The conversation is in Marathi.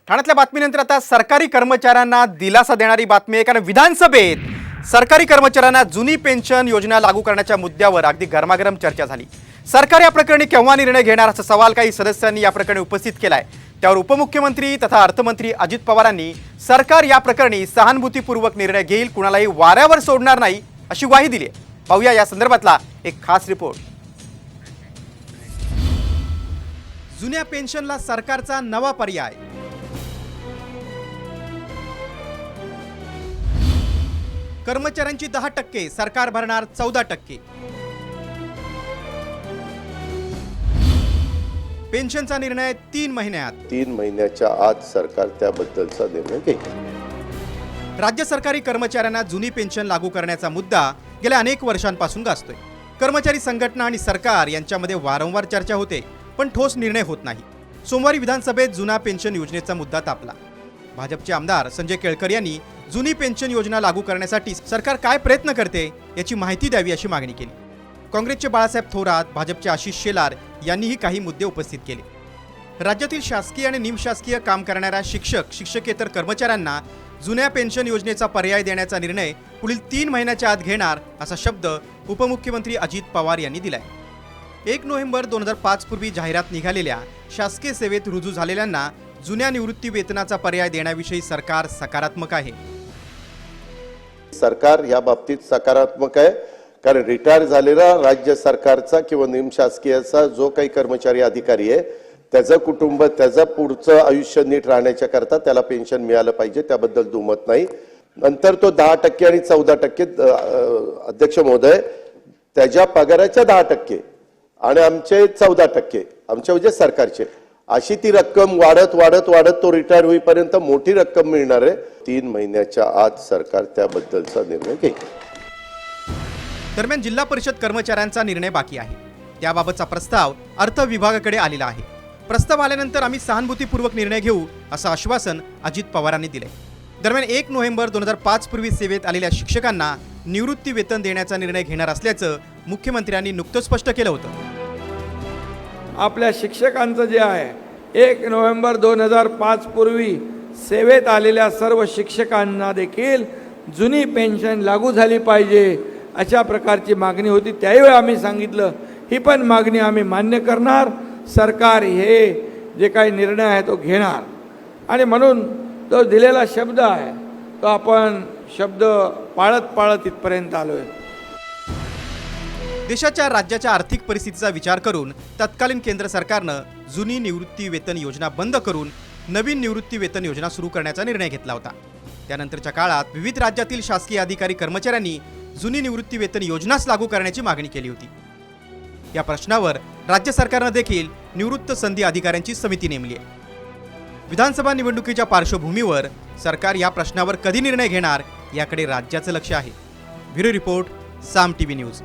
ठाण्यातल्या बातमीनंतर आता सरकारी कर्मचाऱ्यांना दिलासा देणारी बातमी आहे। कारण विधानसभेत सरकारी कर्मचाऱ्यांना जुनी पेन्शन योजना लागू करण्याच्या मुद्द्यावर अगदी गरमागरम चर्चा झाली। सरकार या प्रकरणी केव्हा निर्णय घेणार असा सवाल काही सदस्यांनी या प्रकरणी उपस्थित केलाय। त्यावर उपमुख्यमंत्री तथा अर्थमंत्री अजित पवारांनी सरकार या प्रकरणी सहानुभूतीपूर्वक निर्णय घेईल, कुणालाही वाऱ्यावर सोडणार नाही अशी ग्वाही दिली आहे। पाहूया या संदर्भातला एक खास रिपोर्ट। जुन्या पेन्शनला सरकारचा नवा पर्याय। कर्मचाऱ्यांची 10%, सरकार भरणार 14%। पेन्शनचा निर्णय 3 महिन्यात। 3 महिन्याच्या आत सरकार त्याबद्दलचा निर्णय घेईल। राज्य सरकारी कर्मचाऱ्यांना जुनी पेन्शन लागू करण्याचा मुद्दा गेल्या अनेक वर्षांपासून गाजतोय। कर्मचारी संघटना आणि सरकार यांच्यामध्ये वारंवार चर्चा होते, पण ठोस निर्णय होत नाही। सोमवारी विधानसभेत जुना पेन्शन योजनेचा मुद्दा तापला। भाजपचे आमदार संजय केळकर यांनी जुनी पेन्शन योजना लागू करण्यासाठी सरकार काय प्रयत्न करते याची माहिती द्यावी अशी मागणी केली। काँग्रेसचे बाळासाहेब थोरात, भाजपचे आशिष शेलार यांनीही काही मुद्दे उपस्थित केले। राज्यातील शासकीय आणि निमशासकीय काम करणाऱ्या शिक्षक, शिक्षकेतर कर्मचाऱ्यांना जुन्या पेन्शन योजनेचा पर्याय देण्याचा निर्णय पुढील 3 महिन्याच्या आत घेणार असा शब्द उपमुख्यमंत्री अजित पवार यांनी दिलाय। 1 नोव्हेंबर 2005 पूर्वी जाहिरात निघालेल्या शासकीय सेवेत रुजू झालेल्यांना जुन्या निवृत्ती वेतनाचा पर्याय देण्याविषयी सरकार सकारात्मक आहे। सरकार या बाबतीत सकारात्मक आहे, कारण रिटायर झालेला राज्य सरकारचा किंवा निमशासकीयचा जो काही कर्मचारी अधिकारी आहे त्याचं कुटुंब त्याचं पुढचं आयुष्य नीट राहण्याच्या करता त्याला पेन्शन मिळालं पाहिजे, त्याबद्दल दुमत नाही। नंतर तो 10% आणि 14% अध्यक्ष महोदय त्याच्या पगाराच्या 10% आणि आमचे 14% आमचे म्हणजे सरकारचे, अशी ती रक्कम वाढत वाढत वाढत तो रिटायर होईपर्यंत मोठी रक्कम मिळणार आहे। 3 महिन्याच्या आत सरकार त्याबद्दलचा निर्णय घेईल। दरम्यान जिल्हा परिषद कर्मचाऱ्यांचा निर्णय बाकी आहे। त्याबाबतचा प्रस्ताव अर्थ विभागाकडे आलेला आहे। प्रस्ताव आल्यानंतर आम्ही सहानुभूतीपूर्वक निर्णय घेऊ असं आश्वासन अजित पवारांनी दिले। दरम्यान 1 नोव्हेंबर 2005 पूर्वी सेवेत आलेल्या शिक्षकांना निवृत्ती वेतन देण्याचा निर्णय घेणार असल्याचं मुख्यमंत्र्यांनी नुकतंच स्पष्ट केलं होतं। आपल्या शिक्षकांचं जे आहे 1 नोव्हेंबर 2005 पूर्वी सेवेत आलेल्या सर्व शिक्षकांना देखील जुनी पेन्शन लागू झाली पाहिजे अशा प्रकारची मागणी होती। त्यावेळी आम्ही सांगितलं ही पण मागणी आम्ही मान्य करणार, सरकार हे जे काही निर्णय आहे तो घेणार आणि म्हणून तो दिलेला शब्द आहे तो आपण शब्द पाळत इथपर्यंत आलोय। देशाच्या राज्याच्या आर्थिक परिस्थितीचा विचार करून तत्कालीन केंद्र सरकारनं जुनी निवृत्ती वेतन योजना बंद करून नवीन निवृत्ती वेतन योजना सुरू करण्याचा निर्णय घेतला होता। त्यानंतरच्या काळात विविध राज्यातील शासकीय अधिकारी कर्मचाऱ्यांनी जुनी निवृत्ती वेतन योजनाच लागू करण्याची मागणी केली होती। या प्रश्नावर राज्य सरकारनं देखील निवृत्त संधी अधिकाऱ्यांची समिती नेमली आहे। विधानसभा निवडणुकीच्या पार्श्वभूमीवर सरकार या प्रश्नावर कधी निर्णय घेणार याकडे राज्याचं लक्ष आहे। ब्युरो रिपोर्ट, साम टीव्ही न्यूज।